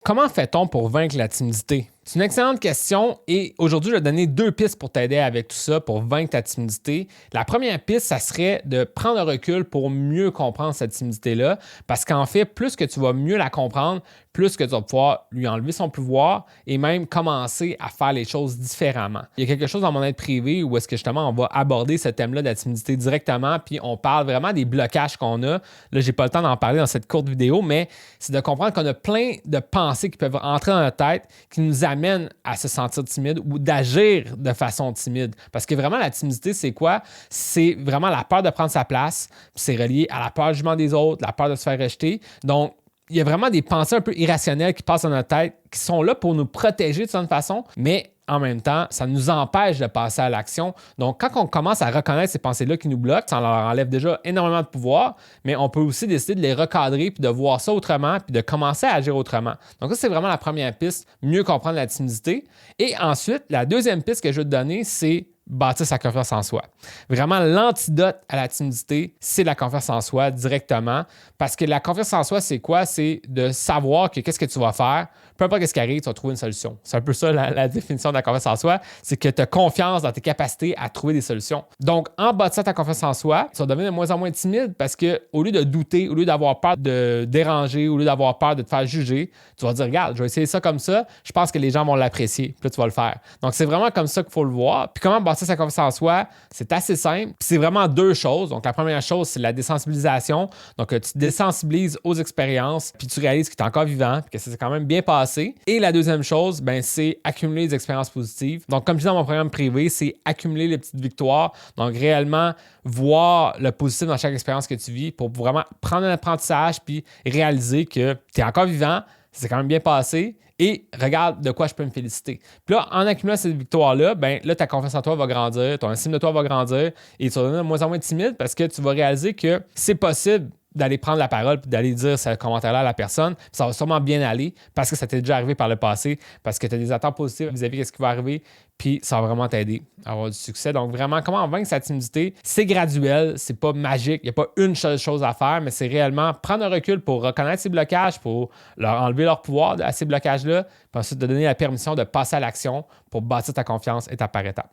Comment fait-on pour vaincre la timidité? C'est une excellente question et aujourd'hui, je vais te donner 2 pistes pour t'aider avec tout ça, pour vaincre ta timidité. La première piste, ça serait de prendre un recul pour mieux comprendre cette timidité-là parce qu'en fait, plus que tu vas mieux la comprendre, plus que tu vas pouvoir lui enlever son pouvoir et même commencer à faire les choses différemment. Il y a quelque chose dans mon aide privée où est-ce que justement on va aborder ce thème-là de la timidité directement puis on parle vraiment des blocages qu'on a. Là, j'ai pas le temps d'en parler dans cette courte vidéo, mais c'est de comprendre qu'on a plein de pensées qui peuvent entrer dans notre tête qui nous amènent à se sentir timide ou d'agir de façon timide. Parce que vraiment, la timidité, c'est quoi? C'est vraiment la peur de prendre sa place, puis c'est relié à la peur du jugement des autres, la peur de se faire rejeter. Donc, il y a vraiment des pensées un peu irrationnelles qui passent dans notre tête, qui sont là pour nous protéger de certaine façon, mais en même temps, ça nous empêche de passer à l'action. Donc, quand on commence à reconnaître ces pensées-là qui nous bloquent, ça leur enlève déjà énormément de pouvoir, mais on peut aussi décider de les recadrer puis de voir ça autrement puis de commencer à agir autrement. Donc, ça, c'est vraiment la première piste, mieux comprendre la timidité. Et ensuite, la deuxième piste que je vais te donner, c'est bâtir sa confiance en soi. Vraiment, l'antidote à la timidité, c'est la confiance en soi directement. Parce que la confiance en soi, c'est quoi? C'est de savoir que qu'est-ce que tu vas faire, peu importe ce qui arrive, tu vas trouver une solution. C'est un peu ça la définition de la confiance en soi, c'est que tu as confiance dans tes capacités à trouver des solutions. Donc, en bâtissant ta confiance en soi, tu vas devenir de moins en moins timide parce que au lieu de douter, au lieu d'avoir peur de déranger, au lieu d'avoir peur de te faire juger, tu vas dire, regarde, je vais essayer ça comme ça, je pense que les gens vont l'apprécier, puis là, tu vas le faire. Donc, c'est vraiment comme ça qu'il faut le voir. Puis comment bâtir sa confiance en soi, c'est assez simple. Puis c'est vraiment 2 choses. Donc, la première chose, c'est la désensibilisation. Donc, tu te désensibilises aux expériences, puis tu réalises que tu es encore vivant, puis que ça s'est quand même bien passé. Et la deuxième chose, ben, c'est accumuler des expériences positives. Donc, comme je dis dans mon programme privé, c'est accumuler les petites victoires. Donc, réellement voir le positif dans chaque expérience que tu vis pour vraiment prendre un apprentissage puis réaliser que tu es encore vivant, ça s'est quand même bien passé et regarde de quoi je peux me féliciter. Puis là, en accumulant cette victoire-là, ben là, ta confiance en toi va grandir, ton estime de toi va grandir et tu vas devenir de moins en moins timide parce que tu vas réaliser que c'est possible d'aller prendre la parole puis d'aller dire ce commentaire-là à la personne. Puis ça va sûrement bien aller parce que ça t'est déjà arrivé par le passé, parce que tu as des attentes positives vis-à-vis de ce qui va arriver, puis ça va vraiment t'aider à avoir du succès. Donc vraiment, comment vaincre sa timidité? C'est graduel, c'est pas magique, il n'y a pas une seule chose à faire, mais c'est réellement prendre un recul pour reconnaître ces blocages, pour leur enlever leur pouvoir à ces blocages-là, puis ensuite te donner la permission de passer à l'action pour bâtir ta confiance étape par étape.